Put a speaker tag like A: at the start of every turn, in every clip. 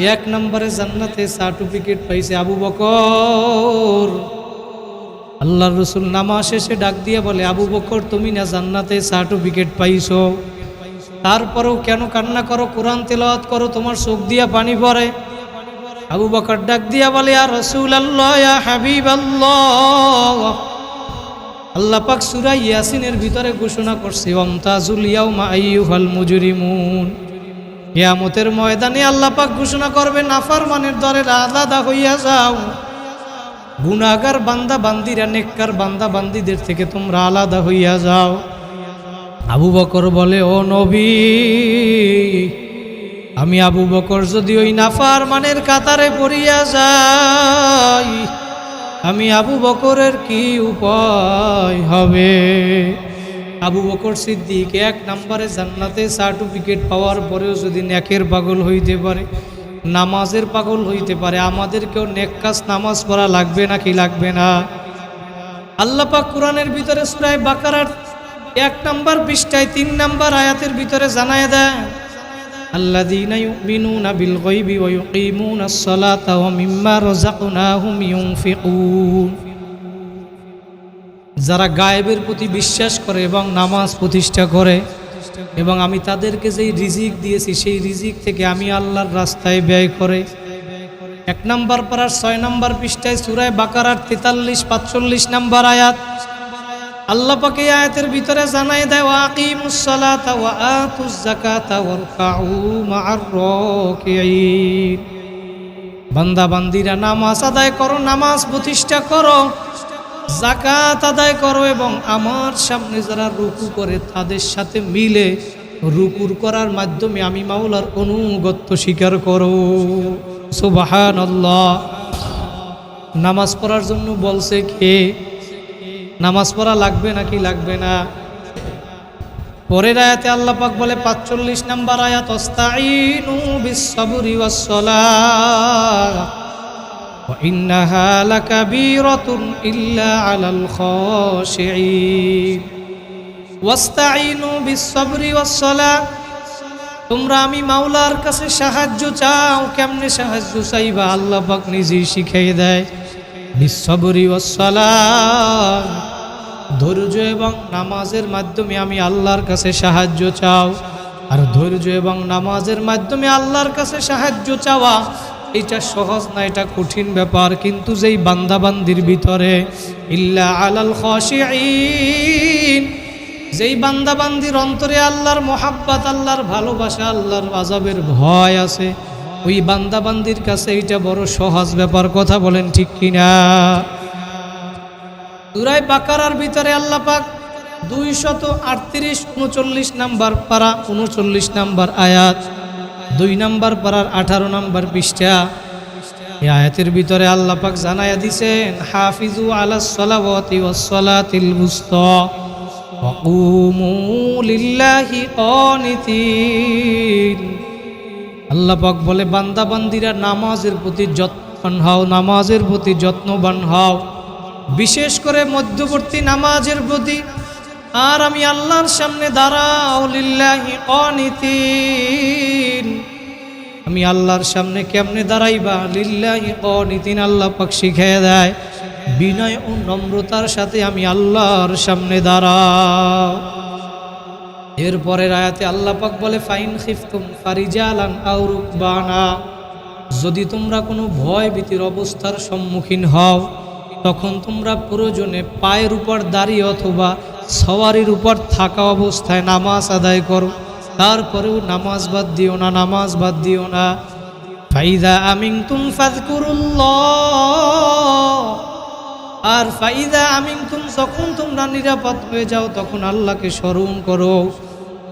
A: এক নম্বরে জান্নাতে সার্টিফিকেট পাইছে আবু বকর। আল্লাহর রাসূল নামাজ শেষে ডাক দিয়ে বলে, আবু বকর তুমি না জান্নাতে সার্টিফিকেট পাইছো, তারপরেও কেন কান্না করো, কোরআন তেলাওয়াত করো, তোমার চোখ দিয়া পানি পড়ে? আবু বকর ডাক দিয়া বলে, ইয়া রাসূলুল্লাহ, ইয়া হাবিবাল্লাহ, আল্লাহ পাক সূরা ইয়াসিনের ভিতরে ঘোষণা করছে, ওয়ামতাজুল ইয়াউমা আইয়ুহাল মুজরিমুন। কিয়ামতের ময়দানে আল্লাহ পাক ঘোষণা করবে, নাফরমানের দলে আলাদা হইয়া যাও, গুনাহগার বান্দা বান্দিরা নেককার বান্দা বান্দিদের থেকে তোমরা আলাদা হইয়া যাও। আবু বকর বলে, ও নবী, আমি আবু বকর যদি ওই নাফরমানের কাতারে পড়িয়া যাই, আমি আবু বকরের কি উপায় হবে? আবু বকর সিদ্দিক এক নম্বরে জান্নাতে সার্টিফিকেট পাওয়ার পরেও যদি নেকের পাগল হইতে পারে, নামাজের পাগল হইতে পারে, আমাদেরকেও নেক কাজ নামাজ পড়া লাগবে নাকি লাগবে না? আল্লাহ পাক কোরআনের ভিতরে সূরা বাকারার 1 নম্বর পৃষ্ঠায় 3 নম্বর আয়াতের ভিতরে জানায় দেয়, আল্লাযীনা ইউমিনুনা বিল গায়বি ওয়া ইউকিমুনাস সালাতা ওয়া মিম্মা রাযাকনাহুম ইউনফিকুন। যারা গায়েবের প্রতি বিশ্বাস করে এবং নামাজ প্রতিষ্ঠা করে, এবং আমি তাদেরকে যেই রিজিক দিয়েছি সেই রিজিক থেকে আমি আল্লাহর রাস্তায় ব্যয় করে। 1 নম্বর পারার 6 নম্বর পৃষ্ঠায় সূরা বাকারার 43-45 নম্বর আয়াত আল্লাহ পাক এই আয়াতের ভিতরে জানায় দেয়, ওয়া আকিমুস সালাতা ওয়া আতুজ যাকাতা ওয়ারকাউ মা'আর রাকিঈন। বান্দা বান্দিরা নামাজ আদায় করো, নামাজ প্রতিষ্ঠা করো, যাকাত আদায় করো, এবং আমার সামনে যারা রুকু করে তাদের সাথে মিলে রুকুর করার মাধ্যমে আমি মাওলার অনুগত্য স্বীকার করো। সুবহানাল্লাহ। নামাজ পড়ার জন্য বলছে কে? নামাজ পড়া লাগবে নাকি লাগবে না? পরের আয়াতে আল্লাহ পাক বলে 45 নম্বর আয়াত, ওয়াস্তাঈনু বিস-সাবরি ওয়াস-সালাহ ওয়া ইন্নাহা লাকাবীরাতুন ইল্লা আলাল খাশিঈন। ওয়াস্তাঈনু বিস-সাবরি ওয়াস-সালাহ, তোমরা আমি মাওলার কাছে সাহায্য চাও। কেমনে সাহায্য চাইবা? আল্লাহ পাক নিজেই শিখিয়ে দেয়, বিস-সাবরি ওয়াস-সালাহ, ধৈর্য এবং নামাজের মাধ্যমে আমি আল্লাহর কাছে সাহায্য চাও। আর ধৈর্য এবং নামাজের মাধ্যমে আল্লাহর কাছে সাহায্য চাওয়া এটা সহজ না, এটা কঠিন ব্যাপার। কিন্তু যেই বান্দাবান্দির ভিতরে ইল্লা আলাল খাশিঈন, যেই বান্দাবান্দির অন্তরে আল্লাহর মহাব্বত, আল্লাহর ভালোবাসা, আল্লাহর আযাবের ভয় আছে, ওই বান্দাবান্দির কাছে এটা বড় সহজ ব্যাপার। কথা বলেন ঠিক কিনা? সূরা বাকারার ভিতরে আল্লাহ পাক 238-39 নম্বর পারা 39 নম্বর আয়াত, 2 নম্বর পারার 18 নম্বর পৃষ্ঠা, এই আয়াতের ভিতরে আল্লাহ পাক জানায়া দিয়েছেন, হাফিজু আলাস সালাওয়াতি ওয়াস সালাতিল বুসতা ওয়া কুমু লিল্লাহি কানিতিন। আল্লাহ পাক বলে, বান্দা বান্দিরা নামাজের প্রতি যত্নবান হও, নামাজের প্রতি যত্নবান হও, বিশেষ করে মধ্যবর্তী নামাজের প্রতি। আর আমি আল্লাহর সামনে দাঁড়াও, লিল্লাহি কানিতিন। আমি আল্লাহর সামনে কেমনে দাঁড়াইবা? লিল্লাহি কানিতিন, আল্লাহ পাক শিখিয়ে দেয়, বিনয় ও নম্রতার সাথে আমি আল্লাহর সামনে দাঁড়াও। এরপরের আয়াতে আল্লাহ পাক বলে, ফাইন খিফতুম ফারিজালান আও রুকবানা, যদি তোমরা কোনো ভয় ভীতির অবস্থার সম্মুখীন হও, তখন তোমরা প্রয়োজনে পায়ের উপর দাঁড়িয়ে অথবা সওয়ারির উপর থাকা অবস্থায় নামাজ আদায় করো। তারপরেও নামাজ বাদ দিও না, নামাজ বাদ দিও না। ফাইদা আমিনতুম ফাযকুরুল্লাহ, আর ফাইদা আমিনতুম, যখন তোমরা নিরাপদ হয়ে যাও তখন আল্লাহকে স্মরণ করো,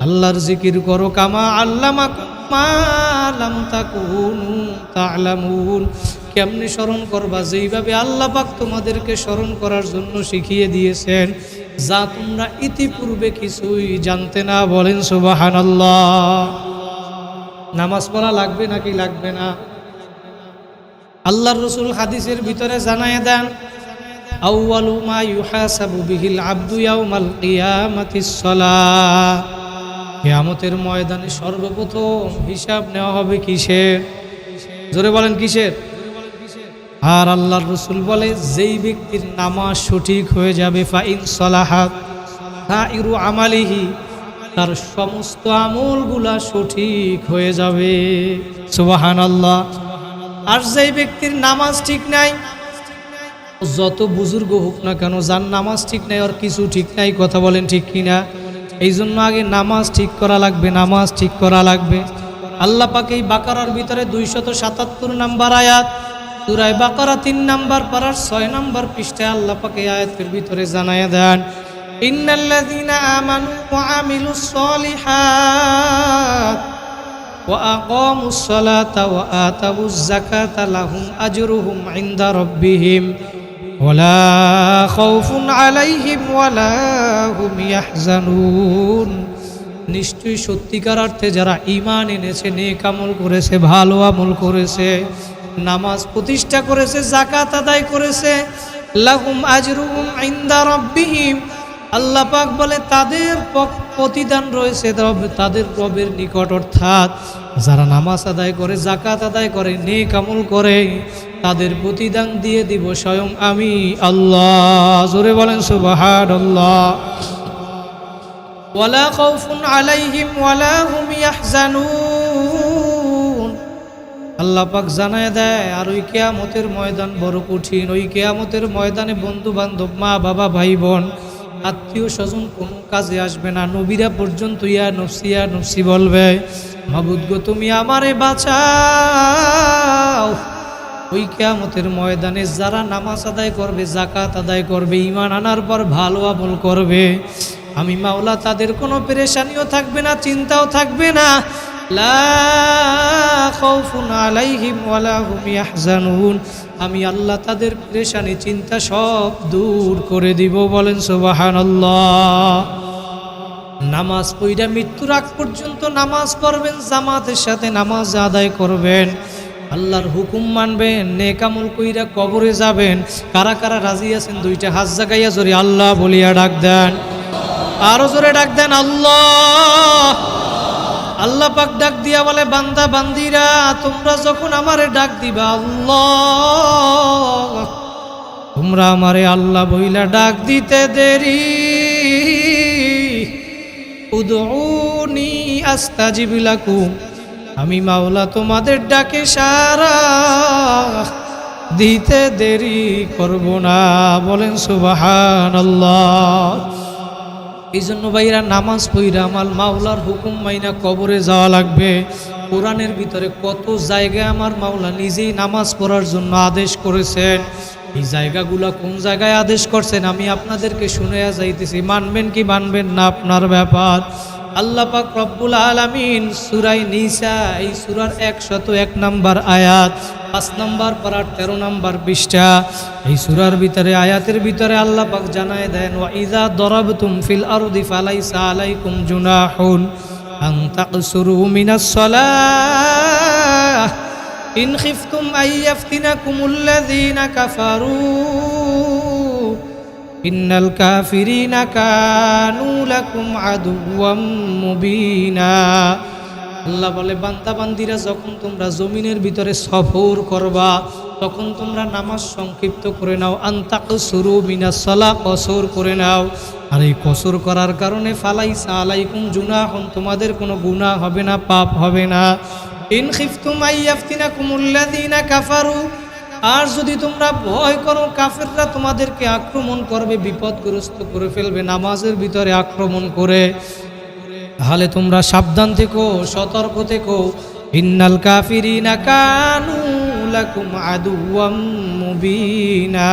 A: আল্লাহর জিকির করো। কামা আল্লামাকুম মা লাম তাকুনু তা'লামুন, কেমনে স্মরণ করবা? যেইভাবে আল্লাহ পাক তোমাদেরকে স্মরণ করার জন্য শিখিয়ে দিয়েছেন, যা তোমরা ইতিপূর্বে কিছুই জানতে না। বলেন সুবহানাল্লাহ। নামাজ পড়া লাগবে নাকি লাগবে না? আল্লাহর রাসূল হাদিসের ভিতরে জানায় দেন, আউয়ালু মা ইউহাসাবু বিহিল আবদু ইয়াউমাল কিয়ামাতিস সালাহ, কিয়ামতের ময়দানে সর্বপ্রথম হিসাব নেওয়া হবে কিসের? জোরে বলেন কিসের? আর আল্লাহর রাসূল বলে যেই ব্যক্তির নামাজ সঠিক হয়ে যাবে ফাইন সালাহাত সাইরু আমালিহি, তার সমস্ত আমলগুলা সঠিক হয়ে যাবে। সুবহানাল্লাহ। আর যেই ব্যক্তির নামাজ ঠিক নাই, যত বুজুর্গ হোক না কেন, যার নামাজ ঠিক নাই আর কিছু ঠিক নাই, কথা বলেন ঠিক কিনা? এই জন্য আগে নামাজ ঠিক করা লাগবে, নামাজ ঠিক করা লাগবে। আল্লাহ পাক এই বাকারার ভিতরে 277 নম্বর আয়াত, সূরা বাকারা 3 নম্বর পারার 6 নম্বর পৃষ্ঠায় আল্লাহ পাক এই আয়াতের ভিতরে জানায়া দেন, ইন্নাল্লাযীনা আমানু ওয়া আমিলুস সলিহাত ওয়া আকামুস সালাতা ওয়া আতাউজ যাকাতা লাহুম আজরুহুম ইনদা রাব্বিহিম ওয়ালা খাউফুন আলাইহিম ওয়ালা হুম ইয়াহজানুন। নিশ্চয়ই সত্যিকার অর্থে যারা ঈমান এনেছে, নেক আমল করেছে, ভালো আমল করেছে, নামাজ প্রতিষ্ঠা করেছে, যাকাত আদায় করেছে, লাহুম আজরুহুম ইনদা রাব্বিহিম, আল্লাহ পাক বলে তাদের প্রতিদান রয়েছে তাদের রবের নিকট। অর্থাৎ যারা নামাজ আদায় করে, যাকাত আদায় করে, নেক আমল করে, তাদের প্রতিদান দিয়ে দিব স্বয়ং আমি আল্লাহ। জোরে বলেন সুবহানাল্লাহ। ওয়ালা খাউফুন আলাইহিম ওয়ালা হুম ইয়াহজানুন। আল্লাহ পাক জানায় দেয়, আর ওই কিয়ামতের ময়দান বড় কঠিন। ওই কিয়ামতের ময়দানে বন্ধু বান্ধব, মা বাবা, ভাই বোন, আত্মীয় স্বজন কোনো কাজে আসবে না। নবীরা পর্যন্ত ইয়া নফসি বলবে, মাবুদ গো তুমি আমারে বাঁচাও। ওই কিয়ামতের ময়দানে যারা নামাজ আদায় করবে, যাকাত আদায় করবে, ঈমান আনার পর ভালো আমল করবে, আমি মাওলা তাদের কোনো পেরেশানিও থাকবে না, চিন্তাও থাকবে না। লা খাউফুন আলাইহিম ওয়ালা হুম ইয়াহজানুন। আমি আল্লাহ তাদের পেরেশানি, চিন্তা সব দূর করে দিব। বলেন সুবহানাল্লাহ। নামাজ পড়া মৃত্যুর আগ পর্যন্ত নামাজ পড়বেন, জামাতের সাথে নামাজ আদায় করবেন, আল্লাহর হুকুম মানবেন, নেক আমল কইরা কবরে যাবেন। কারা কারা রাজি আছেন? দুইটা হাত জাগাইয়া জোরে আল্লাহ বলিয়া ডাক দেন, আরো জোরে ডাক দেন আল্লাহ। আল্লাহ পাক ডাক দিয়া বলে, বান্দা বান্দিরা তোমরা যখন আমারে ডাক দিবা আল্লাহ, তোমরা আমারে আল্লাহ বইলা ডাক দিতে দেরি, উদউনি আস্তাজিব লাকুম, আমি মাওলা তোমাদের ডাকে সাড়া দিতে দেরি করব না। বলেন সুবহানাল্লাহ। এই জন্য ভাইরা নামাজ পড়া আমার মাওলার হুকুম মাইনা কবরে যাওয়া লাগবে। কোরআনের ভিতরে কত জায়গায় আমার মাওলা নিজেই নামাজ পড়ার জন্য আদেশ করেছেন। এই জায়গাগুলো কোন জায়গায় আদেশ করছেন আমি আপনাদেরকে শুনাইয়া যাইতেছি, মানবেন কি মানবেন না আপনার ব্যাপার। আল্লাহ পাক রব্বুল আলামিন সূরা নিসা, এই সূরার 101 নম্বর আয়াত, 5 নম্বর পারার 13 নম্বর পৃষ্ঠা, এই সূরার ভিতরে আয়াতের ভিতরে আল্লাহ পাক জানায় দেন, ওয়া ইযা দরাবতুম ফিল আরদি ফালাইসা আলাইকুম জুনাহুন আন তাকসুরু মিনাস সালাহ ইন খিফতুম আইয়াফতিনাকুমুল্লাযীনা কাফারু ইন্নাল কাফিরিনা কানু লাকুম আদুওয়াম মুবিনা। আল্লাহ বলে, বান্দা বান্দিরা যখন তোমরা জমিনের ভিতরে সফর করবা তখন তোমরা নামাজ সংক্ষিপ্ত করে নাও, আনতাকসুরু মিনাস সালাহ, কসর করে নাও। আর এই কসর করার কারণে ফালাইসা আলাইকুম জুনাহুন, তোমাদের কোনো গুনাহ হবে না, পাপ হবে না। ইন খিফতুম আইয়াফতিনাকুমুল্লাযীনা কাফারু, আর যদি তোমরা ভয় করো কাফেররা তোমাদেরকে আক্রমণ করবে, বিপদগ্রস্ত করে ফেলবে নামাজের ভিতরে আক্রমণ করে, তাহলে তোমরা সাবধান থেকো, সতর্ক থেকো। ইন্নাল কাফিরিনা কানু লাকুম আদুওয়াম মুবিনা।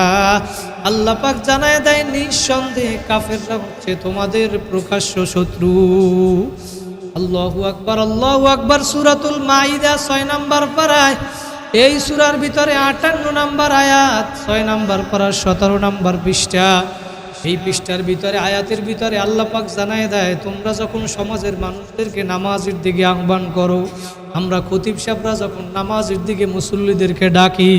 A: আল্লাহ পাক জানায় দেয়, নিঃসন্দেহে কাফেররা হচ্ছে তোমাদের প্রকাশ্য শত্রু। আল্লাহু আকবার, আল্লাহু আকবার। সূরাতুল মাইদা 6 নম্বর পারায়, এই সূরার ভিতরে 58 নম্বর আয়াত, 6 নম্বর পারা 17 নম্বর পৃষ্ঠা, এই পৃষ্ঠার ভিতরে আয়াতের ভিতরে আল্লাহ পাক জানায় দেয়, তোমরা যখন সমাজের মানুষদেরকে নামাজের দিকে আহ্বান করো, আমরা খতিব সাহেবরা যখন নামাজের দিকে মুসল্লিদেরকে ডাকি,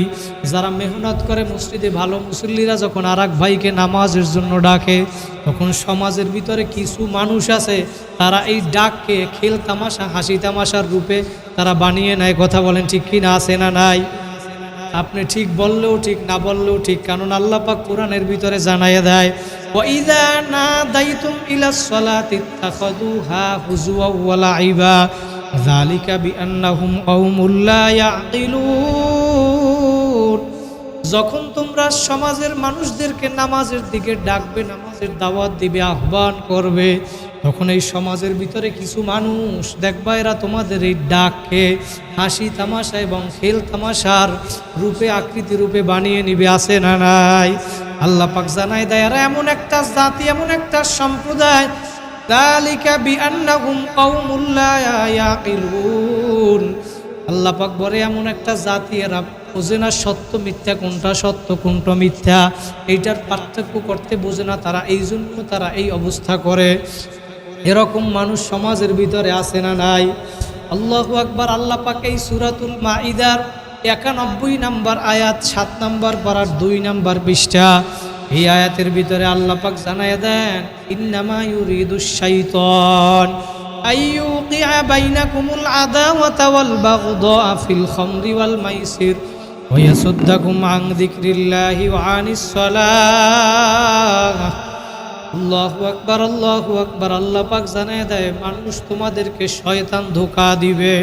A: যারা মেহনত করে মসজিদে ভালো মুসল্লিরা যখন আর এক ভাইকে নামাজের জন্য ডাকে, তখন সমাজের ভিতরে কিছু মানুষ আছে তারা এই ডাককে খেল তামাশা হাসি তামাশার রূপে তারা বানিয়ে নেয়। কথা বলেন ঠিক কি না, আছে না নাই? আপনি ঠিক বললেও ঠিক, না বললেও ঠিক, কারণ আল্লাহ পাক কোরআনের ভিতরে জানাইয়া দেয়, ওয়াইযা নাদাইতুম ইলাস সালাতি ইত্তাখাযুহা হুজুওয়া ওয়া লাইবা যালিকা বিআন্নাহুম কওমুল লা ইয়াকিলুন। যখন তোমরা সমাজের মানুষদেরকে নামাজের দিকে ডাকবে, নামাজের দাওয়াত দিবে, আহ্বান করবে, তখন এই সমাজের ভিতরে কিছু মানুষ দেখবা এরা তোমাদের এই ডাককে হাসি তামাশা এবং খেল তামাশার রূপে আকৃতি রূপে বানিয়ে নিবে। আছে না নাই? আল্লাহ পাক জানায় দেয় এরা এমন একটা জাতি, এমন একটা সম্প্রদায়, যালিকা বিআন্নাহুম কওমুল লা ইয়াকিলুন। আল্লাহ পাক বলে এমন একটা জাতি এরা বোঝে না সত্য মিথ্যা কোনটা সত্য কোনটা মিথ্যা, এইটার পার্থক্য করতে বোঝে না তারা, এই জন্য তারা এই অবস্থা করে। এরকম মানুষ সমাজের ভিতরে আছে না নাই? আল্লাহু আকবার। আল্লাহ পাক এই সূরাতুল মাইদার 91 নম্বর আয়াত 7 নম্বর পারার 2 নম্বর পৃষ্ঠা, এই আয়াতের ভিতরে আল্লাহ পাক জানায় দেন, ইন্নামা ইউরিদুশ শাইতান আইয়ুকিআ বাইনাকুমুল আদাওয়াতা ওয়াল বাগদা ফিল খামরি ওয়াল মাইসির ওয়া ইয়াসুদ্দাকুম আন যিকরিল্লাহি ওয়া আনিস সালাহ। আল্লাহু আকবার, আল্লাহু আকবার। আল্লাহ পাক জানায় দেয় মানুষ তোমাদেরকে শয়তান ধোঁকা দিবে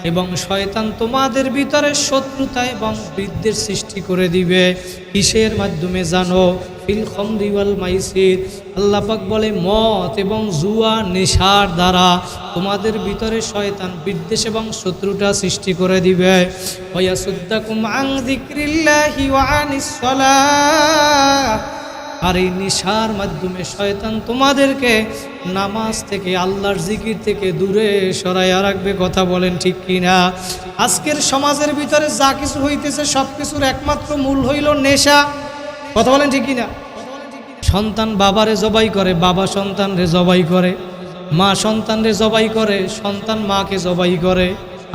A: এবং শয়তান তোমাদের ভিতরে শত্রুতা এবং বিদ্বেষ সৃষ্টি করে দিবে। কিসের মাধ্যমে জানো? ফিল খামরি ওয়াল মাইসির। আল্লাহ পাক বলে মদ এবং জুয়া নেশার দ্বারা তোমাদের ভিতরে শয়তান বিদ্বেষ এবং শত্রুতা সৃষ্টি করে দিবে। ওয়া ইয়াসুদ্দাকুম আন যিকরিল্লাহি ওয়া আনিস সালাহ। আর এই নেশার মাধ্যমে শয়তান তোমাদেরকে নামাজ থেকে আল্লাহর জিকির থেকে দূরে সরাইয়া রাখবে। কথা বলেন ঠিক কিনা? আজকের সমাজের ভিতরে যা কিছু হইতেছে সব কিছুর একমাত্র মূল হইল নেশা। কথা বলেন ঠিক কিনা? সন্তান বাবারে জবাই করে, বাবা সন্তানরে জবাই করে, মা সন্তানরে জবাই করে, সন্তান মাকে জবাই করে।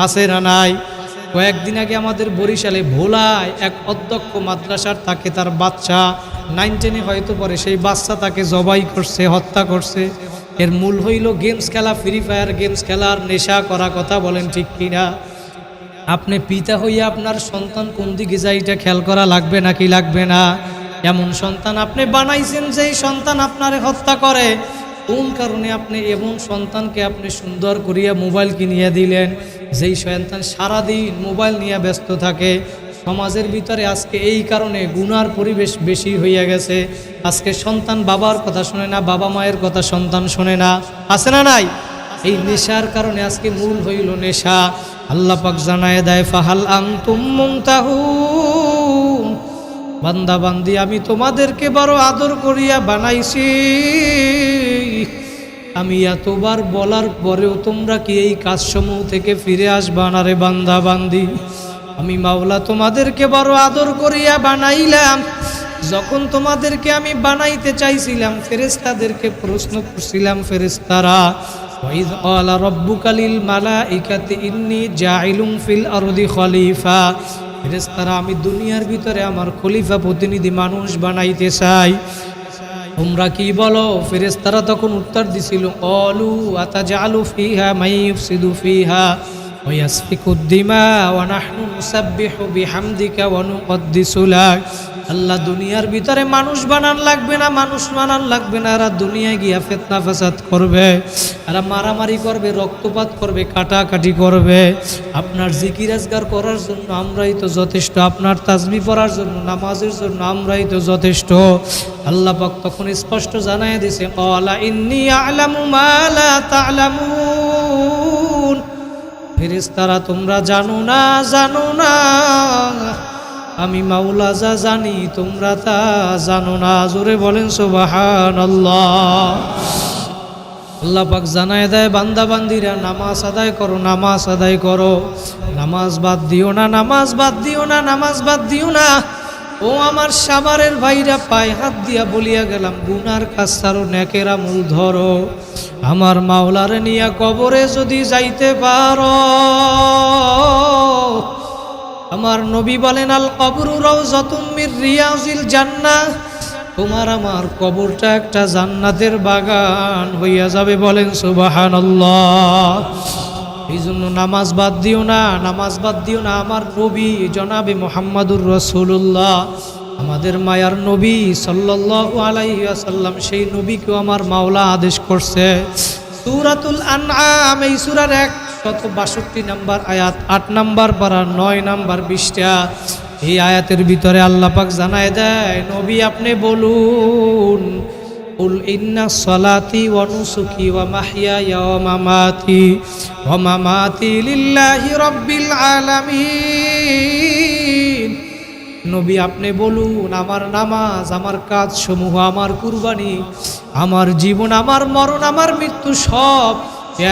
A: আছে না নাই? কয়েকদিন আগে আমাদের বরিশালে ভোলায় এক অধ্যক্ষ মাদ্রাসার তাকে তার বাচ্চা 9 10 হয়তো পরে, সেই বাচ্চা তাকে জবাই করছে, হত্যা করছে। এর মূল হইল গেমস খেলা, ফ্রি ফায়ার গেমস খেলার নেশা করা। কথা বলেন ঠিক কিনা? আপনি পিতা হইয়া আপনার সন্তান কোন দিকে যায় এটা খেয়াল করা লাগবে নাকি লাগবে না? এমন সন্তান আপনি বানাইছেন যেই সন্তান আপনারে হত্যা করে। কোন কারণে আপনি এমন সন্তানকে আপনি সুন্দর করিয়া মোবাইল কিনিয়ে দিলেন, যেই সন্তান সারাদিন মোবাইল নিয়ে ব্যস্ত থাকে। সমাজের ভিতরে আজকে এই কারণে গুনার পরিবেশ বেশি হইয়া গেছে। আজকে সন্তান বাবার কথা শোনে না, বাবা মায়ের কথা সন্তান শোনে না। আছে না নাই? এই নেশার কারণে আজকে মূল হইল নেশা। আল্লাহ পাক জানায় দেয়, ফাহাল আনতুম মুনতাহুন। বান্দা বান্দি আমি তোমাদেরকে বড় আদর করিয়া বানাইছি, আমি এতবার বলার পরেও তোমরা কি এই কাজসমূহ থেকে ফিরে আসবা না রে বান্দা বান্দি? আমি মাওলা তোমাদেরকে বড় আদর করিয়া বানাইলাম। যখন তোমাদেরকে আমি বানাইতে চাইছিলাম, ফেরেশতাদেরকে প্রশ্ন করছিলাম, ফেরেশতারা ওয়াইয ক্বালা রাব্বুকা লিল মালাইকাতি ইন্নী জাইলুন ফিল আরদি খলিফা, ফেরেশতারা আমি দুনিয়ার ভিতরে আমার খলিফা প্রতিনিধি মানুষ বানাইতে চাই। তোমরা কি বলো? ফেরেশতারা তখন উত্তর দিছিল, ক্বালু আতাজআলু ফিহা মান ইফসিদু ফিহা ওয়া ইয়াসফিকুদ দিমা ওয়া নাহনু নুসাব্বিহু বিহামদিকা ওয়া নুকদ্দিসু লাক। আল্লাহ দুনিয়ার ভিতরে মানুষ বানান লাগবে না, মানুষ বানান লাগবে না। এরা দুনিয়ায় গিয়া ফিতনা ফাসাদ করবে, এরা মারামারি করবে, রক্তপাত করবে, কাটাকাটি করবে। আপনার জিকির আজগার করার জন্য আমরাই তো যথেষ্ট, আপনার তাসবিহ পড়ার জন্য, নামাজের জন্য আমরাই তো যথেষ্ট। আল্লাহ পাক তখন স্পষ্ট জানায় দিয়েছে, ক্বালা ইন্নী আ'লামু মা লা তা'লামুন। ফেরেশতারা তোমরা জানো না, জানো না, আমি মাওলা যা জানি তোমরা তা জানো না। জোরে বলেন সুবহানাল্লাহ। আল্লাহ পাক জানায় দেয়, বান্দা বান্দিরা নামাজ আদায় করো, নামাজ আদায় করো, নামাজ বাদ দিও না, নামাজ বাদ দিও না, নামাজ বাদ দিও না। ও আমার সাভারের ভাইরা, পায়ে হাত দিয়া বলিয়া গেলাম, গুনার কাজ ছাড়ো, নেকের আমল ধরো। আমার মাওলার নিয়া কবরে যদি যাইতে পারো, আমার নবী বলেন, আল কবরু রাউযাতুম মির রিয়াজিল জান্নাহ, তোমার আমার কবরটা একটা জান্নাতের বাগান হইয়া যাবে। বলেন সুবহানাল্লাহ। এই জন্য নামাজ বাদ দিও না, নামাজ বাদ দিও না। আমার নবী জনাবে মুহাম্মাদুর রাসূলুল্লাহ, আমাদের মায়ার নবী সাল্লাল্লাহু আলাইহি ওয়াসাল্লাম, সেই নবীকেও আমার মাওলা আদেশ করছে। সূরাতুল আনআম, এই সূরার 162 নম্বর আয়াত, 8 নম্বর পারা, 9 নম্বর পৃষ্ঠা। এই আয়াতের ভিতরে আল্লাহ পাক জানায় দেয়, নবী আপনি বলুন, কুল ইন্না সলাতি ওয়া নুসুকি ওয়া মাহইয়ায়া ওয়া মামাতি লিল্লাহি রাব্বিল আলামিন। নবী আপনি বলুন, আমার নামাজ, আমার কাজ সমূহ, আমার কুরবানি, আমার জীবন, আমার মরণ, আমার মৃত্যু সব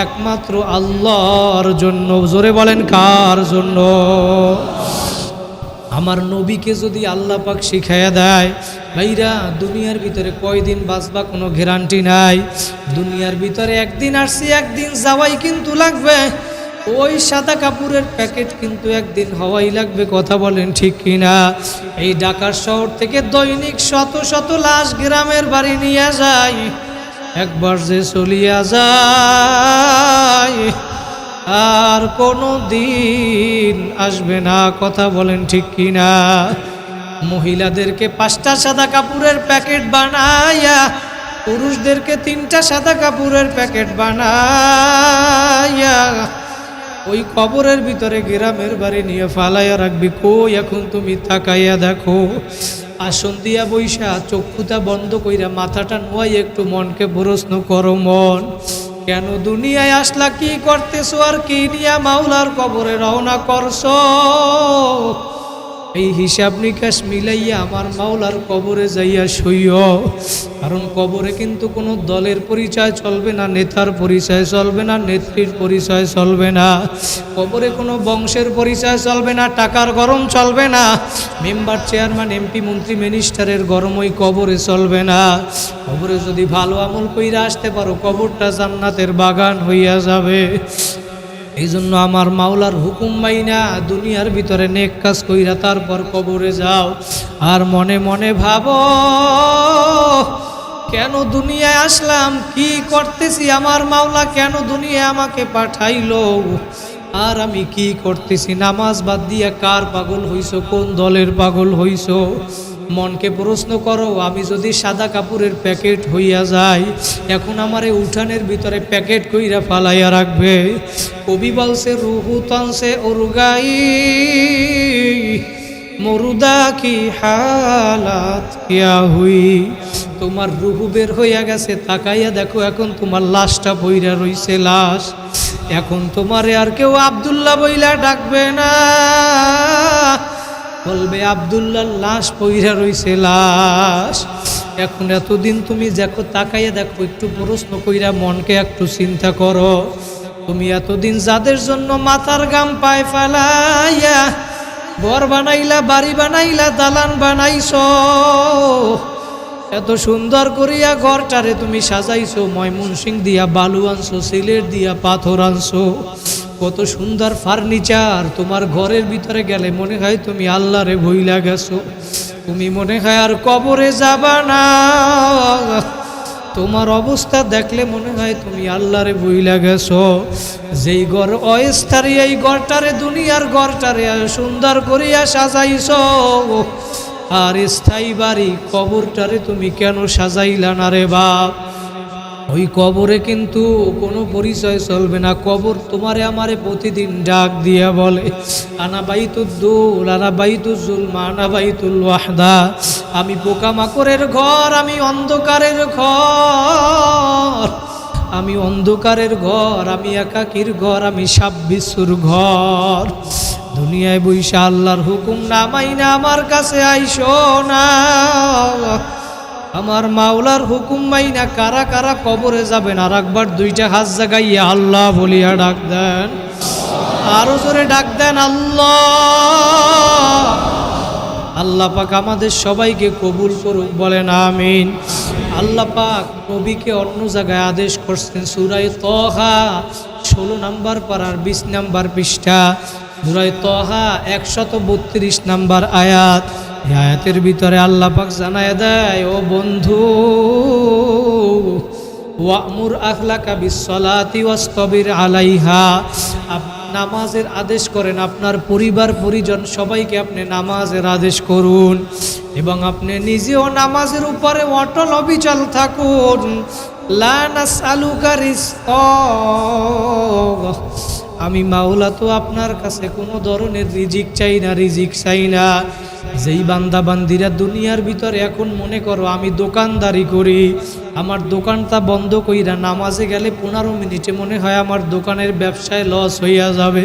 A: একমাত্র আল্লাহর জন্য। জোরে বলেন, কার জন্য? আমার নবীকে যদি আল্লাহ পাক শিখাইয়া দেয়, ভাইরা দুনিয়ার ভিতরে কয়দিন বাঁচবা কোনো গ্যারান্টি নাই। দুনিয়ার ভিতরে একদিন আসছি, একদিন যাওয়াই কিন্তু লাগবে। ওই সাদা কাপড়ের প্যাকেট কিন্তু একদিন হওয়াই লাগবে। কথা বলেন ঠিক কিনা? এই ঢাকার শহর থেকে দৈনিক শত শত লাশ গ্রামের বাড়ি নিয়ে যায়, একবার যে চলিয়া যায় আর কোনো দিন আসবে না। কথা বলেন ঠিক কিনা? মহিলাদেরকে 5টা সাদা কাপড়ের প্যাকেট বানাইয়া, পুরুষদেরকে 3টা সাদা কাপড়ের প্যাকেট বানাইয়া ওই কবরের ভিতরে গ্রামের বাড়ি নিয়ে ফালাইয়া রাখবি। কই এখন তুমি তাকাইয়া দেখো, আসন দিয়া বৈশা চক্ষুটা বন্ধ কইরা মাথাটা নোয়াই একটু মনকে প্রশ্ন করো, মন কেন দুনিয়ায় আসলা, কি করতেছো, আর কি নিয়া মাওলার কবরে রওনা করছো? এই হিসাব নিকাশ মিলাইয়া আমার মাওলার কবরে যাইয়া শুইও। কারণ কবরে কিন্তু কোনো দলের পরিচয় চলবে না, নেতার পরিচয় চলবে না, নেত্রীর পরিচয় চলবে না, কবরে কোনো বংশের পরিচয় চলবে না, টাকার গরম চলবে না, মেম্বার চেয়ারম্যান এমপি মন্ত্রী মিনিস্টারের গরম ওই কবরে চলবে না। কবরে যদি ভালো আমল কইরা আসতে পারো, কবরটা জান্নাতের বাগান হইয়া যাবে। এই জন্য আমার মাওলার হুকুম মাইনা দুনিয়ার ভিতরে নেক কাজ কইরা তারপর কবরে যাও। আর মনে মনে ভাবো, কেন দুনিয়ায় আসলাম, কি করতেছি, আমার মাওলা কেন দুনিয়ায় আমাকে পাঠাইলো, আর আমি কি করতেছি? নামাজ বাদ দিয়া কার পাগল হইছো, কোন দলের পাগল হইছো? মনকে প্রশ্ন করো, আমি যদি সাদা কাপড়ের প্যাকেট হইয়া যাই, এখন আমারে উঠানের ভিতরে প্যাকেট কইরা ফালাইয়া রাখবে। কবি বলছে, রুহু তনসে উরগাই মুরদা কি হালাত কিয়া হুই। তোমার রুহু বের হইয়া গেছে, তাকাইয়া দেখো এখন তোমার লাশটা বইরা রইছে, লাশ। এখন তোমারে আর কেউ আব্দুল্লাহ বইলা ডাকবে না, বলবে আব্দুল্লাহর লাশ পইরা রইছে, লাশ। এখন এতদিন তুমি দেখো, তাকাইয়া দেখো, একটু প্রশ্ন কইরা মনকে একটু চিন্তা করো, তুমি এতদিন যাদের জন্য মাথার গাম পায় ফেলাইয়া ঘর বানাইলা, বাড়ি বানাইলা, দালান বানাইছো, এত সুন্দর করিয়া ঘরটারে তুমি সাজাইছো, ময়মনসিং দিয়া বালু আনছো, সিলেট দিয়া পাথর আনছো, কত সুন্দর ফার্নিচার। তোমার ঘরের ভিতরে গেলে মনে হয় তুমি আল্লাহরে ভুইলা গেছো, তুমি মনে হয় আর কবরে যাবা না। তোমার অবস্থা দেখলে মনে হয় তুমি আল্লাহরে ভুইলা গেছো। যেই ঘর অস্থায়ী, এই ঘরটারে, দুনিয়ার ঘরটারে সুন্দর করিয়া সাজাইছো, আর স্থায়ী বাড়ি কবরটারে তুমি কেন সাজাইলা না রে বাপ? ওই কবরে কিন্তু কোনো পরিচয় চলবে না। কবর তোমারে আমারে প্রতিদিন ডাক দিয়া বলে, আনা বাইতুদ্দুল, আনা বাইতুজ্জুলমা, আনা বাইতুল ওয়াহদা। আমি পোকামাকড়ের ঘর, আমি অন্ধকারের ঘর, আমি অন্ধকারের ঘর, আমি একাকীর ঘর, আমি সাপ বিচ্ছুর ঘর। দুনিয়ায় বইসা আল্লাহর হুকুম না মাইনা আমার কাছে আইসো না। আমার মাওলার হুকুম মাইনা কারা কারা কবরে যাবেন, আর একবার 2টা হাত জাগাইয়া আল্লাহ বলিয়া ডাক দেন, আরো জোরে ডাক দেন, আল্লাহ। আল্লাহ পাক আমাদের সবাইকে কবুল করুক, বলেন আমিন। আল্লাহ পাক নবীকে অন্য জায়গায় আদেশ করছেন সূরা তাহা 16 নম্বর পারার 20 নম্বর পৃষ্ঠা, সূরা তাহা 132 নম্বর আয়াত। এই আয়াতের ভিতরে আল্লাহ পাক জানায় দেয়, ও বন্ধু, ওয়ামুর আখলাকা বিসসালাতি ওয়াসতাবির আলাইহা, নামাজের আদেশ করেন, আপনার পরিবার পরিজন সবাইকে আপনি নামাজের আদেশ করুন এবং আপনি নিজেও নামাজের উপরে অটল অবিচল থাকুন। লা নাসআলুকা রিজকা, আমি মাওলা তো আপনার কাছে কোনো ধরনের রিজিক চাই না, রিজিক চাই না। যেই বান্দা বান্দিরা দুনিয়ার ভিতরে এখন মনে করো আমি দোকানদারি করি, আমার দোকানটা বন্ধ কইরা নামাজে গেলে 15 মিনিটে মনে হয় আমার দোকানের ব্যবসায় লস হইয়া যাবে।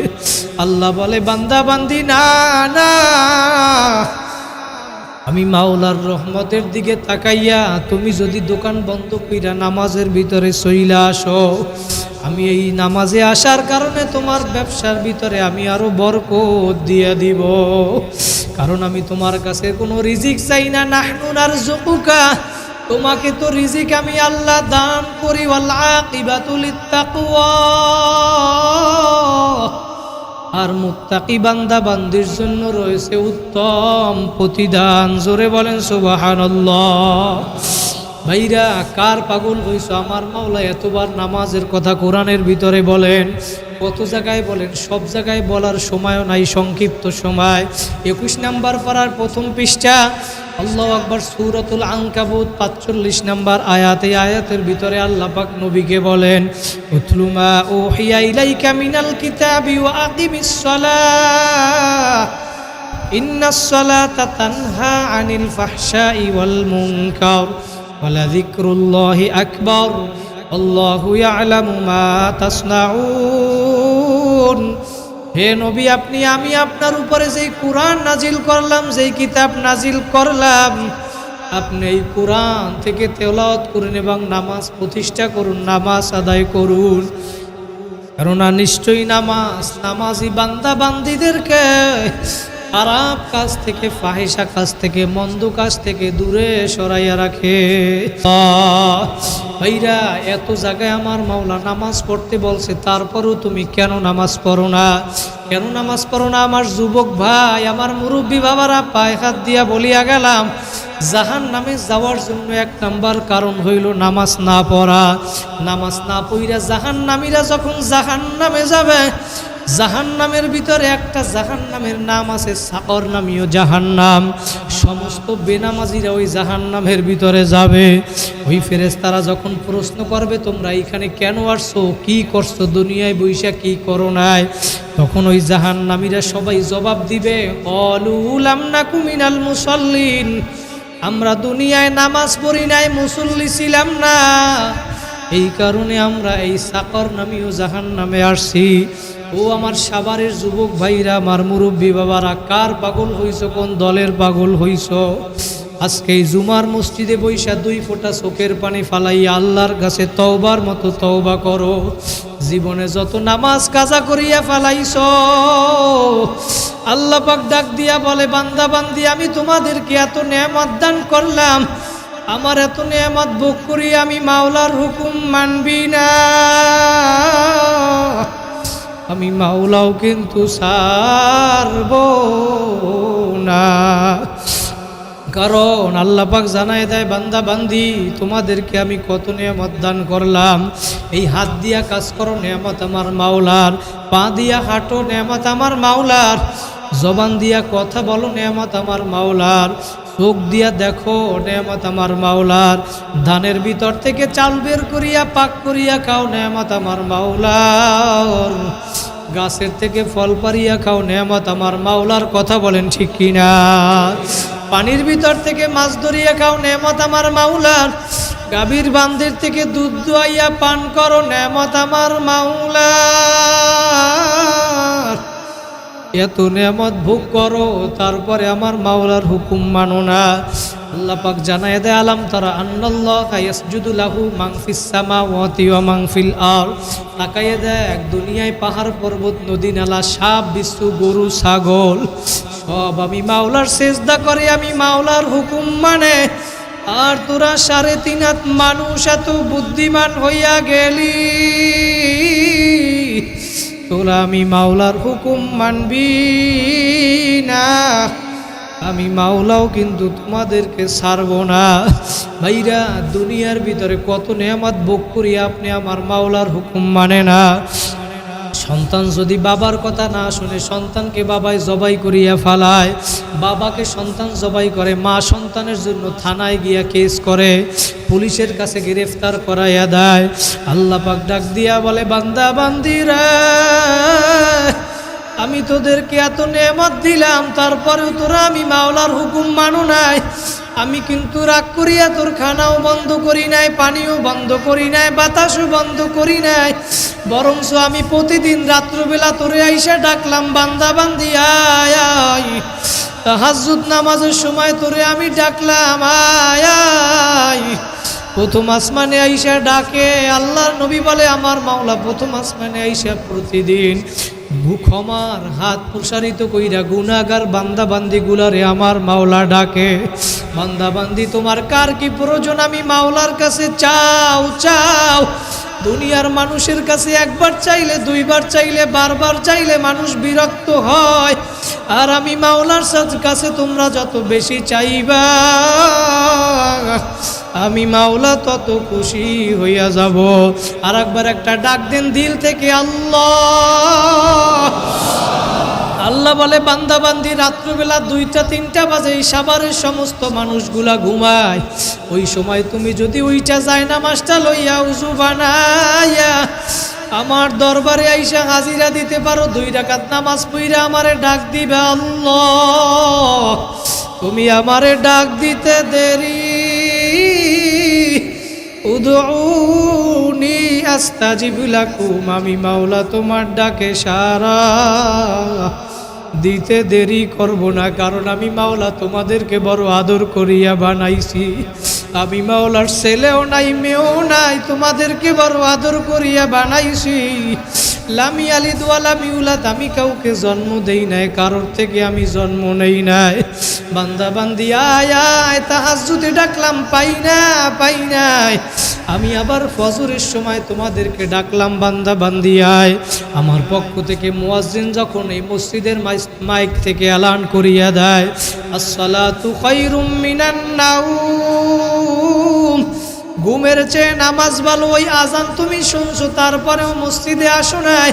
A: আল্লাহ বলে, বান্দা বান্দি না না, আমি মাওলার রহমতের দিকে তাকাইয়া তুমি যদি দোকান বন্ধ কইরা নামাজের ভিতরে চইলা আসো, আমি এই নামাজে আসার কারণে তোমার ব্যবসার ভিতরে আমি আরো বরকত দিয়ে দিব, কারণ আমি তোমার কাছে কোনো রিজিক চাই না। নাহনু নারযুকুকা, তোমাকে তো রিজিক আমি আল্লাহ দান করি। ওয়াল আকিবাতু লিত্তাকওয়া, আর মুত্তাকি বান্দা বান্দির জন্য রয়েছে উত্তম প্রতিদান। জোরে বলেন সুবহানাল্লাহ। ভাইরা, কার পাগল হইছো? আমার মাওলা এতবার নামাজের কথা কোরআনের ভিতরে বলেন, কত জায়গায় বলেন, সব জায়গায় বলার সময়ও নাই, সংক্ষিপ্ত সময়। 21 নম্বর পারার প্রথম পৃষ্ঠা, আল্লাহু আকবার, সূরাতুল আনকাবুত 45 নম্বর আয়াত। এই আয়াতের ভিতরে আল্লাহ পাক নবীকে বলেন, উতলু মা উহিয়া ইলাইকা মিনাল কিতাবি ওয়া আকিমিস সালাহ ইন্নাস সালাতা তানহা আনিল ফাহশাই ওয়াল মুনকার ওয়ালাযিকরুল্লাহি আকবার আল্লাহু ইয়ালামু মা তাসনাউন। হে নবী, আমি আপনার উপরে যেই কোরআন নাজিল করলাম, যেই কিতাব নাজিল করলাম, আপনি এই কোরআন থেকে তেলাওয়াত করুন এবং নামাজ প্রতিষ্ঠা করুন, নামাজ আদায় করুন। কেননা নিশ্চয়ই নামাজি বান্দা বান্দিদেরকে খারাপ কাজ থেকে, ফাহিশা কাজ থেকে, মন্দ কাজ থেকে দূরে সরাইয়া রাখে। ভাইরা, এত জায়গায় আমার মাওলা নামাজ পড়তে বলছে, তারপরও তুমি কেন নামাজ পড়ো না? কেন নামাজ পড়ো না? আমার যুবক ভাই, আমার মুরব্বী বাবারা, পায়ে হাত দিয়া বলিয়া গেলাম, জাহান নামে যাওয়ার জন্য 1 নাম্বার কারণ হইল নামাজ না পড়া। নামাজ না পড়া জাহান নামীরা যখন জাহান নামে যাবে, জাহান্নামের ভিতরে একটা জাহান্নামের নাম আছে সাকর নামীয় জাহান্নাম। সমস্ত বেনামাজিরা ওই জাহান্নামের ভিতরে যাবে। ওই ফেরেশতারা যখন প্রশ্ন করবে, তোমরা এখানে কেন আসছো, কি করছো, দুনিয়ায় বৈশা কি করো নাই, তখন ওই জাহান্নামীরা সবাই জবাব দিবে, ক্বালু লাম নাকু মিনাল মুসাল্লিন, আমরা দুনিয়ায় নামাজ পড়ি নাই, মুসল্লি ছিলাম না, এই কারণে আমরা এই সাকর নামীয় জাহান্নামে আসছি। ও আমার সাভারের যুবক ভাইরা, আমার মুরব্বী বাবারা, কার পাগল হইছো, কোন দলের পাগল হইছো? আজকে এই জুমার মসজিদে বৈশা 2 ফোঁটা চোখের পানি ফালাইয়া আল্লাহর কাছে তওবার মতো তওবা করো। জীবনে যত নামাজ কাজা করিয়া ফালাইছো, আল্লাহ পাক ডাক দিয়া বলে, বান্দা বান্দি, আমি তোমাদেরকে এত নেয়ামত দান করলাম, আমার এত নেয়ামত ভোগ করি আমি মাওলার হুকুম মানবি না, আমি মাওলাও কিন্তু ছাড়ব না। কারণ আল্লাহ পাক জানায় দেয়, বান্দা বান্দি, তোমাদেরকে আমি কত নেয়ামত দান করলাম। এই হাত দিয়া কাজ করো, নেয়ামত আমার মাওলার। পা দিয়া হাঁটো, নেয়ামত আমার মাওলার। জবান দিয়া কথা বলো, নেয়ামত আমার মাওলার। চোখ দিয়া দেখো, নেয়ামত আমার মাওলার। ধানের ভিতর থেকে চাল বের করিয়া পাক করিয়া খাও, নেয়ামত আমার মাওলার। গাছের থেকে ফল পারিয়া খাও, নেয়ামত আমার মাওলার। কথা বলেন ঠিক কিনা? পানির ভিতর থেকে মাছ ধরিয়া খাও, নেয়ামত আমার মাওলার। গাভীর বান্ধির থেকে দুধ দুয়াইয়া পান করো, নেয়ামত আমার মাওলার। এত নেয়ামত ভোগ করো, তারপরে আমার মাওলার হুকুম মানো না। আল্লাহ পাক জানায় দেয়, আলাম তারা আন্নাল্লাহা ইয়াসজুদু লাহু মান ফিস সামাওয়াতি ওয়া মান ফিল আরদ। তাকায়ে দেখ, দুনিয়ায় পাহাড় পর্বত নদী নালা সাপ বিচ্ছু গরু ছাগল সব আমি মাওলার সেজদা করে, আমি মাওলার হুকুম মানে। আর তোরা 3.5 হাত মানুষ এত বুদ্ধিমান হইয়া গেলি, তোরা আমি মাওলার হুকুম মানবি না, আমি মাওলাও কিন্তু তোমাদেরকে ছাড়ব না। ভাইরা, দুনিয়ার ভিতরে কত নেয়ামত ভোগ করি, আপনি আমার মাওলার হুকুম মানে না। সন্তান যদি বাবার কথা না শুনে সন্তানকে বাবাই জবাই করিয়া ফালায়, বাবাকে সন্তান জবাই করে, মা সন্তানের জন্য থানায় গিয়া কেস করে, পুলিশের কাছে গ্রেফতার করাইয়া দেয়। আল্লাহ পাক ডাক দিয়া বলে, বান্দা বান্দিরা, আমি তোদেরকে এত নেয়ামত দিলাম, তারপরেও তোরা আমি মাওলার হুকুম মানো নাই। আমি কিন্তু রাগ করিয়া তোর খানাও বন্ধ করি নাই, পানিও বন্ধ করি নাই, বাতাসও বন্ধ করি নাই, বরঞ্চ আমি প্রতিদিন রাত্রবেলা তোরে আইসা ডাকলাম, বান্দা বান্দি আয় আয়। তাহাজ্জুদ নামাজের সময় তোরে আমি ডাকলাম, আয় আয়। প্রথম আসমানে আইসা ডাকে। আল্লাহর নবী বলে, আমার মাওলা প্রথম আসমানে আইসা প্রতিদিন ক্ষমার হাত প্রসারিত কইরা গুনাহগার বান্দা বান্দি গুলারে আমার মাওলা ডাকে। বান্দা বান্দি, তোমার কার কি প্রয়োজন? আমি মাওলার কাছে চাও চাও। দুনিয়ার মানুষের কাছে একবার চাইলে, দুইবার চাইলে, বারবার চাইলে মানুষ বিরক্ত হয়। আর আমি মাওলার কাছে তোমরা যত বেশি চাইবা, আমি মাওলা তত খুশি হইয়া যাব। আর একবার একটা ডাক দেন দিল থেকে, আল্লাহ। আল্লাহ বলে, বান্দা বান্দি, রাত্রবেলা 2টা-3টা বাজে সাভারের সমস্ত মানুষগুলা ঘুমায়, ওই সময় তুমি যদি ওইটা যায় নামাজটা লইয়া উজু বানাইয়া আমার দরবারে আইসা হাজিরা দিতে পারো, 2 রাকাত নামাজ পড়িয়া আমারে ডাক দিবে, আল্লাহ তুমি আমারে ডাক দিতে দেরি, উদউনি আস্তাজিব লাকুম, আমি মাওলা তোমার ডাকে সাড়া দিতে দেরি করব না। কারণ আমি মাওলা তোমাদেরকে বড় আদর করিয়া বানাইছি। আমি মাওলার ছেলেও নাই, মেয়েও নাই, তোমাদেরকে বড় আদর করিয়া বানাইছি। লামি আলিদ ওয়া লাম ইউলাদ, আমি কাউকে জন্ম দেই নাই, কারোর থেকে আমি জন্ম নেই নাই। বান্দা বান্দি আয় আয়, তাহাজ্জুদে ডাকলাম, পাই নাই। আমি আবার ফজরের সময় তোমাদেরকে ডাকলাম, বান্দা বান্দি আয়। আমার পক্ষ থেকে মুয়াজ্জিন যখন এই মসজিদের মাইক থেকে এলান করিয়া দেয়, আসসালাতু খায়রুম মিনান নাউম, ঘুমের চেয়ে নামাজ ভালো, ওই আজান তুমি শুনছো, তারপরেও মসজিদে আসো নাই।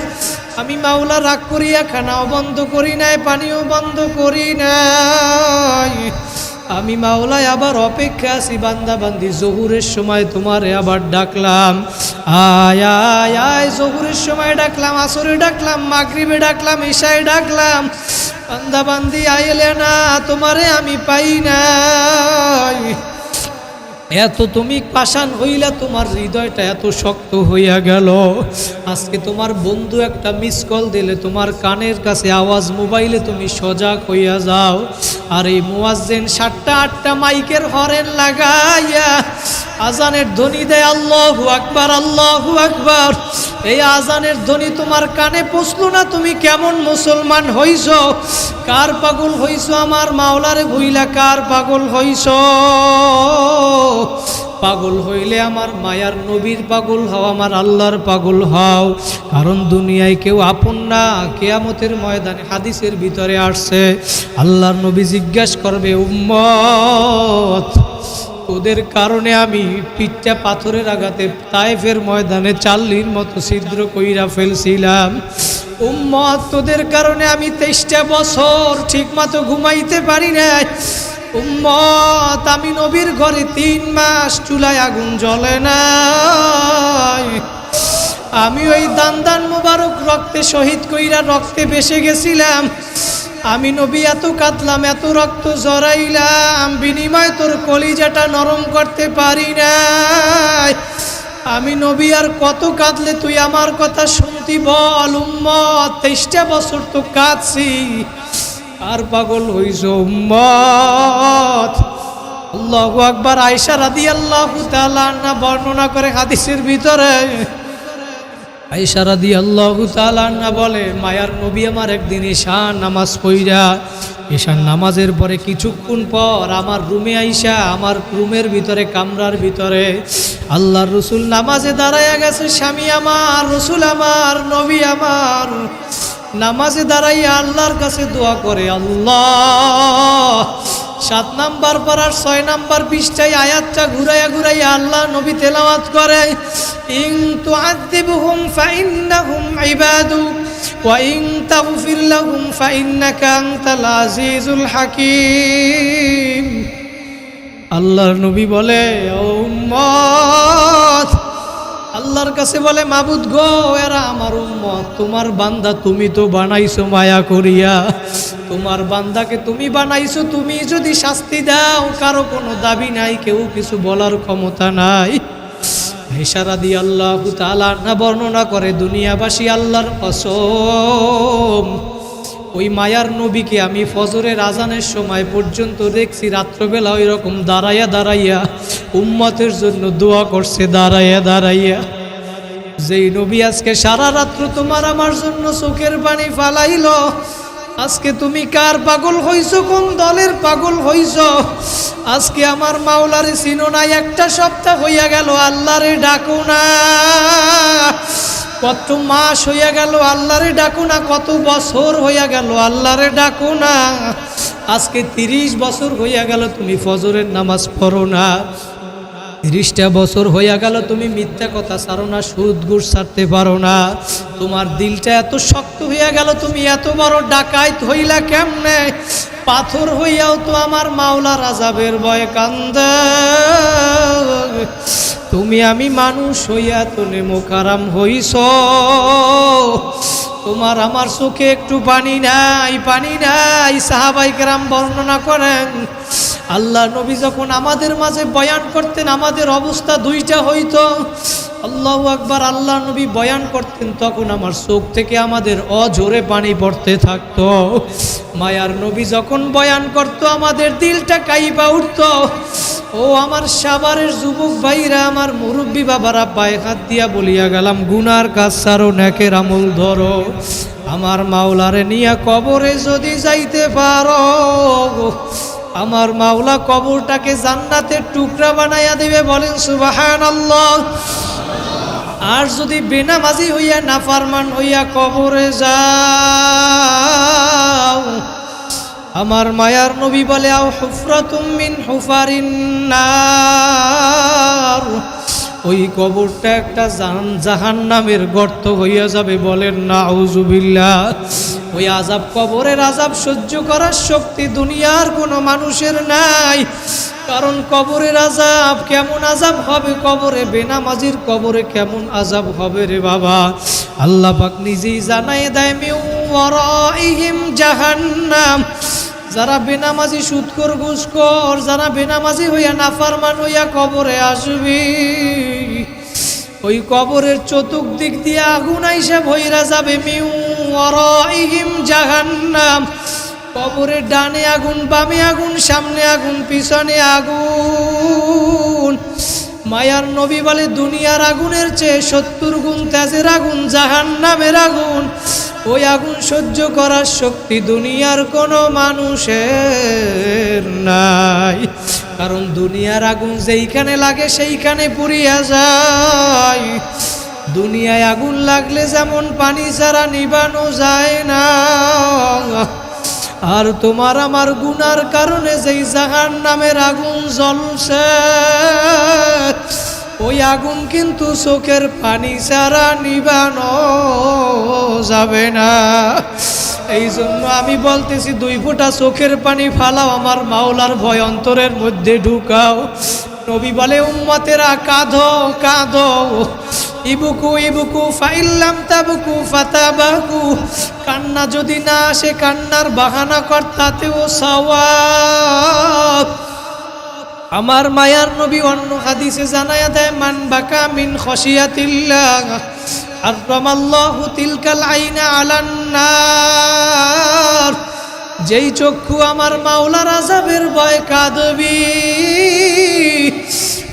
A: আমি মাওলা রাগ করিয়া খানাও বন্ধ করি নাই, পানিও বন্ধ করি নাই। আমি মাওলায় আবার অপেক্ষা আছি। বান্দা বান্দি, জহুরের সময় তোমারে আবার ডাকলাম, আয় আয় আয়। জহুরের সময় ডাকলাম, আসরে ডাকলাম, মাগরিবে ডাকলাম, ইশায় ডাকলাম, বান্দা বান্দি আইলে না, তোমারে আমি পাই নাই। এত তুমি পাষাণ হইলা, তোমার হৃদয়টা এত শক্ত হইয়া গেল। আজকে তোমার বন্ধু একটা মিস কল দিলে তোমার কানের কাছে আওয়াজ, মোবাইলে তুমি সজাগ হইয়া যাও। আর এই মুয়াজ্জিন 7টা-8টা মাইকের হরেন লাগাইয়া আজানের ধ্বনি দেয়, আল্লাহু আকবার, আল্লাহু আকবার। এই আজানের ধ্বনি তোমার কানে পৌঁছলো না, তুমি কেমন মুসলমান হইছো? কার পাগল হইছো? আমার মাওলারে ভুইলা কার পাগল হইছো? পাগল হইলে আমার মায়ার নবীর পাগল হও, আমার আল্লাহর পাগল হও। কারণ দুনিয়ায় কেউ আপন না, কিয়ামতের ময়দানে হাদিসের ভিতরে আসছে, আল্লাহর নবী জিজ্ঞাসা করবে, উম্মত ওদের কারণে আমি পিঠটা পাথরের আঘাতে তায়েফের ময়দানে 40 মতো ছিদ্র কইরা ফেলছিলাম। উম্মত তোদের কারণে আমি 23টা বছর ঠিকমতো ঘুমাইতে পারি নাই। উম্মত আমি নবীর ঘরে 3 মাস চুলায় আগুন জ্বলে নাই। আমি ওই দান মুবারক রক্তে শহীদ কইরা রক্তে ভেসে গেছিলাম। আমি নবী এত কাঁদলাম, এত রক্ত জড়াইলাম, বিনিময় তোর কলিজাটা নরম করতে পারি নাই। আমি নবী আর কত কাঁদলে তুই আমার কথা শুনতি বল উম্মত, 23টা বছর তো কাঁদছি, আর পাগল হইছ উম্মত। আল্লাহু আকবার। আয়েশা রাদিয়াল্লাহু তাআলা আনহা বর্ণনা করে হাদিসের ভিতরে, আয়েশা রাদিয়াল্লাহু তাআলা আনহা বলে, মায়ার নবী আমার একদিন ঈশার নামাজ পড়া, ঈশার নামাজের পরে কিছুক্ষণ পর আমার রুমে আইসা, আমার রুমের ভিতরে কামরার ভিতরে আল্লাহর রসুল নামাজে দাঁড়াইয়া গেছে। স্বামী আমার, রসুল আমার, নবী আমার নামাজে দাঁড়াইয়া আল্লাহর কাছে দোয়া করে। আল্লাহ 7 নাম্বার পারার 6 নাম্বার পৃষ্ঠায় আয়াতটা ঘুরাইয়া ঘুরাইয়া আল্লাহ নবী তেলাওয়াত করে, ইন তুআযিবহুম ফাইন্নাহুম ইবাদুক ওয়া ইন তাগফির লাহুম ফাইন্নাকা আনতাল আজিজুল হাকীম। আল্লাহর নবী বলে, ও উম্মত, আল্লাহর কাছে বলে, মাবুদ গো, এরা আমার উম্মত, তোমার বান্দা, তুমি তো বানাইছো মায়া করিয়া, তোমার বান্দাকে তুমি বানাইছো, তুমি যদি শাস্তি দাও কারো কোনো দাবি নাই, কেউ কিছু বলার ক্ষমতা নাই। আয়েশা রাদিয়াল্লাহু তাআলা আনহা বর্ণনা করে, দুনিয়াবাসী আল্লাহর কসম, ওই মায়ার নবীকে আমি ফজরের আজানের সময় পর্যন্ত দেখছি রাত্রবেলা ওই রকম দাঁড়াইয়া দাঁড়াইয়া উম্মতের জন্য দোয়া করছে, দাঁড়াইয়া দাঁড়াইয়া। যেই নবী আজকে সারা রাত্র তোমার আমার জন্য চোখের পানি ফালাইল, আজকে তুমি কার পাগল হইছো, কোন দলের পাগল হইছো? আজকে আমার মাওলারে চিনো না, একটা সপ্তাহ হইয়া গেল আল্লাহরে ডাকো না, কত মাস হইয়া গেল আল্লাহরে ডাকো না, কত বছর হইয়া গেল আল্লাহরে ডাকো না। আজকে 30 বছর হইয়া গেল তুমি ফজরের নামাজ পড়ো না, 30টা বছর হইয়া গেল তুমি মিথ্যা কথা ছাড়ো না, সুদ ঘুষ ছাড়তে পারো না। তোমার দিলটা এত শক্ত হইয়া গেল, তুমি এত বড় ডাকাইত হইলা কেমনে? পাথর হইয়াও তো আমার মাওলার আযাবের ভয়ে কান্দে। তুমি আমি মানুষ হইয়া তো নেমোকারাম হইছ, তোমার আমার চোখে একটু পানি নাই, পানি নাই। সাহাবায়ে কেরাম বর্ণনা করেন, আল্লাহ নবী যখন আমাদের মাঝে বয়ান করতেন আমাদের অবস্থা দুইটা হইতো। আল্লাহু আকবার। আল্লাহ নবী বয়ান করতেন তখন আমার চোখ থেকে আমাদের অঝরে পানি পড়তে থাকতো। মায়ার নবী যখন বয়ান করতো আমাদের দিলটা কাইপা উঠতো। ও আমার সাভারের যুবক ভাইরা, আমার মুরব্বী বাবারা, পায়ে হাত দিয়া বলিয়া গেলাম, গুনার কাজ ছাড়ো, নেকের আমল ধরো। আমার মাওলারে নিয়া কবরে যদি যাইতে পারো, আমার মাওলা কবরটাকে জান্নাতের টুকরা বানাইয়া দেবে। বলেন সুবহানাল্লাহ। আর যদি বেনামাজি হইয়া নাফরমান হইয়া কবরে যাও, আমার মায়ার নবী বলে, আও হুফরাতুম মিন হুফারিন নার, ওই কবরটা একটা জাহান্নামের গর্ত হইয়া যাবে। বলেন নাউজুবিল্লাহ। ওই আযাব, কবরের আযাব সহ্য করার শক্তি দুনিয়ার কোনো মানুষের নাই। কারণ কবরের আযাব কেমন আযাব হবে, কবরে বেনামাজির কবরে কেমন আযাব হবে রে বাবা, আল্লাহ পাক নিজেই জানাই দেয়, মিন ওয়ারাইহিম জাহান্নাম। যারা বেনামাজি, সুদখোর, ঘুষখোর, যারা বেনামাজি হইয়া নাফরমান হইয়া কবরে আসবি, ওই কবরের চতুর্দিক দিয়ে আগুন আইসা ভইরা যাবে। মিন ওয়ারাইহিম জাহান্নাম। কবরের ডানে আগুন, বামে আগুন, সামনে আগুন, পিছনে আগুন। মায়ার নবী বলে, দুনিয়ার আগুনের চেয়ে 70 গুণ তেজের আগুন জাহান্নামের আগুন। ওই আগুন সহ্য করার শক্তি দুনিয়ার কোনো মানুষের নাই। কারণ দুনিয়ার আগুন যেইখানে লাগে সেইখানে পুড়িয়া যায়। দুনিয়ায় আগুন লাগলে যেমন পানি ছাড়া নিবানো যায় না, আর তোমার আমার গুনার কারণে যেই জাহান্নামের আগুন জ্বলছে, ওই আগুন কিন্তু চোখের পানি ছাড়া নিবানো যাবে না। এই জন্য আমি বলতেছি, 2 ফোঁটা চোখের পানি ফালাও, আমার মাওলার ভয় অন্তরের মধ্যে ঢুকাও। নবী বলে, উম্মতেরা কাঁদো কাঁদো, ইবুকু ইবুকু ফাইল্লাম তাবুকু ফাতাবাকু। কান্না যদি না আসে, কান্নার বাহানা কর, তাতেও সওয়াব। আমার মায়ার নবী অন্য হাদিসে জানায়া দেয়, মান বাকা মিন খশিয়াতিল্লাহ হারামাল্লাহু তিলকাল আইনা আলান নার। যেই চক্ষু আমার মাওলার আযাবের ভয় কাঁদবি,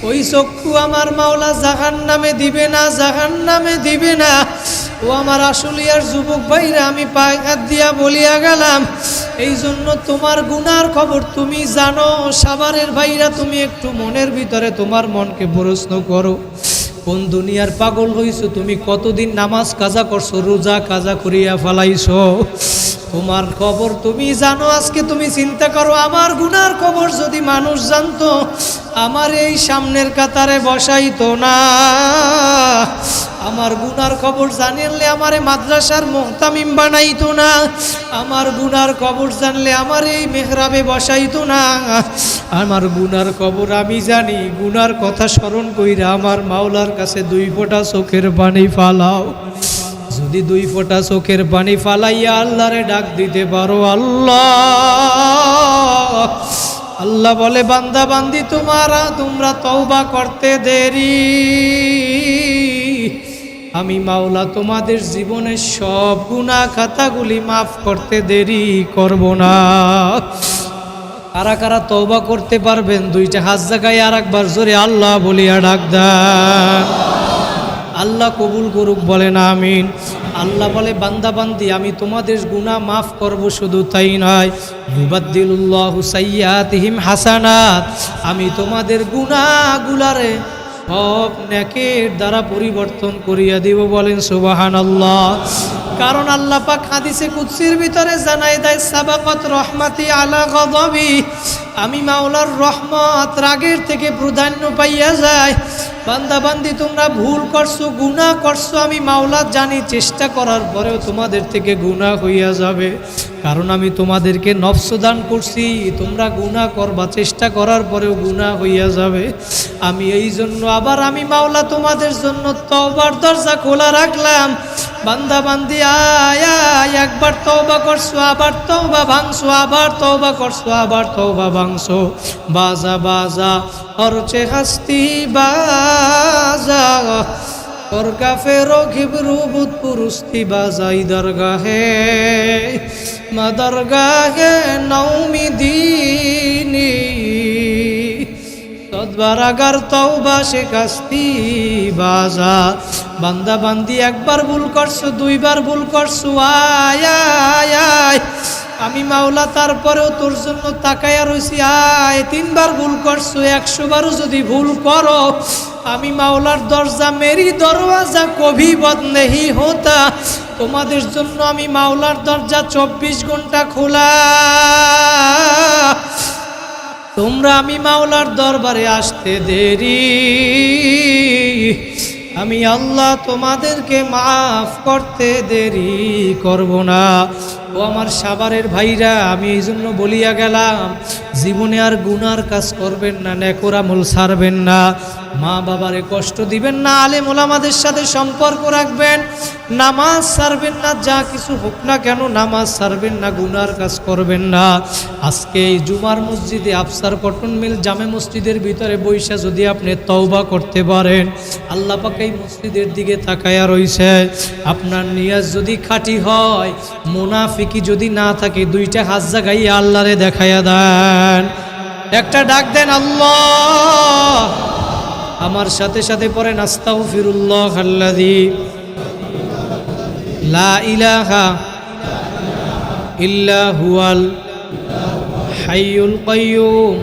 A: ওই চক্ষু আমার মাওলা জাহান্নামে দিবে না, জাহান্নামে দিবে না। ও আমার আশুলিয়ার যুবক ভাইরা, আমি পায়ে হাত দিয়া বলিয়া গেলাম, এই জন্য তোমার গুনার খবর তুমি জানো। সাভারের ভাইরা, তুমি একটু মনের ভিতরে তোমার মনকে প্রশ্ন করো, কোন দুনিয়ার পাগল হইছো তুমি? কতদিন নামাজ কাজা করছো, রোজা কাজা করিয়া ফেলাইছো? তোমার খবর তুমি জানো। আজকে তুমি চিন্তা করো, আমার গুনার খবর যদি মানুষ জানতো, আমার এই সামনের কাতারে বসাইতো না। আমার গুনার খবর জানলে আমারে মাদ্রাসার মুহতামিম বানাইতো না। আমার গুনার খবর জানলে আমার এই মেহরাবে বসাইতো না। আমার গুনার খবর আমি জানি। গুনার কথা স্মরণ কইরা আমার মাওলার কাছে 2 ফোঁটা চোখের পানি ফালাও। যদি 2 ফোঁটা চোখের পানি ফালাইয়া আল্লাহরে ডাক দিতে পারো, আল্লাহ, আল্লাহ বলে, বান্দা বান্দি তোমরা তওবা করতে দেরি, আমি মাওলা তোমাদের জীবনের সব গুনাহ খাতাগুলি মাফ করতে দেরি করব না। কারা কারা তওবা করতে পারবেন? 2টা হাত জাগায় আর একবার জোরে আল্লাহ বলিয়া ডাক দেন। আল্লাহ কবুল করুক, বলেন আমিন। আল্লাহ বলে, বান্দা বান্দি আমি তোমাদের গুনাহ মাফ করব, শুধু তাই নয়, ইউবাদদিলুল্লাহু সাইয়্যাতিহিম হাসানাত, আমি তোমাদের গুনাহগুলারে সব নেকের দ্বারা পরিবর্তন করিয়া দিব, বলেন সুবহানাল্লাহ। কারণ আল্লাহ পাক হাদিসে কুদসির ভিতরে জানায় দেয়, সাবাকাত রহমাতি আলা গযবি, আমি মাওলার রহমত রাগের থেকে প্রাধান্য পাইয়া যায়। বান্দা বান্দি তোমরা ভুল করছো, গুনাহ করছো, আমি মাওলা জানি, চেষ্টা করার পরেও তোমাদের থেকে গুনাহ হইয়া যাবে। কারণ আমি তোমাদেরকে নফস দান করছি, তোমরা গুনাহ করবা, চেষ্টা করার পরেও গুনাহ হইয়া যাবে। আমি এই জন্য আবার আমি মাওলা তোমাদের জন্য তওবার দরজা খোলা রাখলাম। বান্দা বান্দি আয়, একবার তওবা করছো, আবার তওবা ভাঙছো, আবার তওবা করছো, আবার তওবা ভাঙছো। বাজা বাজা অরচে হাস্তি বাজা, और काफेरो घिबरू बुत पुरुस्ती बाजाई दरगाहे मदरगाहे नौमी दीनी तदबारागार तौबा शिकस्ती बाजा। बांदा बांदी একবার ভুল করছো, 2 বার ভুল করছো, আয় আয় আয় আমি মাওলা তারপরেও তোর জন্য তাকায়া রইছি, আয় 3 বার ভুল করছো, 100 বারও যদি ভুল করো আমি মাওলার দরজা মেরি দরওয়াজা কভি বন্ধ नहीं होता, তোমাদের জন্য আমি মাওলার দরজা 24 ঘন্টা খোলা। তোমরা আমি মাওলার দরবারে আসতে দেরি, আমি আল্লাহ তোমাদেরকে মাফ করতে দেরি করব না। ও আমার সাভারের ভাইরা, আমি এই জন্য বলিয়া গেলাম, জীবনে আর গুনার কাজ করবেন না, নেকর আমল ছাড়বেন না, মা বাবারে কষ্ট দিবেন না, আলেম ওলামাদের সাথে সম্পর্ক রাখবেন, নামাজ ছাড়বেন না, যা কিছু হোক না কেন নামাজ ছাড়বেন না, গুনার কাজ করবেন না। আজকে এই জুমার মসজিদে আফসার কটন মিল জামে মসজিদের ভিতরে বৈশা যদি আপনি তওবা করতে পারেন, আল্লাহ পাক এই মসজিদের দিকে তাকায়া রইছে। আপনার নিয়াজ যদি খাঁটি হয়, মুনাফিকি যদি না থাকে, 2টা হাত জাগাইয়া আল্লাহরে দেখায়া দেন, একটা ডাক দেন আল্লাহ। আমার সাথে সাথে পড়েন আস্তাগফিরুল্লাহ আল্লাযী লা ইলাহা ইল্লা হুয়াল হাইয়ুল কাইয়্যুম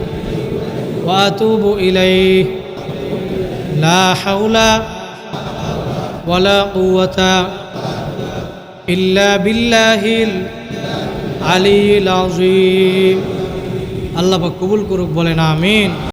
A: ওয়া আতুবু ইলাইহি লা হাওলা ওয়ালা কুওয়াতা ইল্লা বিল্লাহিল আলিয়্যিল আযীম। আল্লাহ পাক কবুল করুক, বলেন আমিন।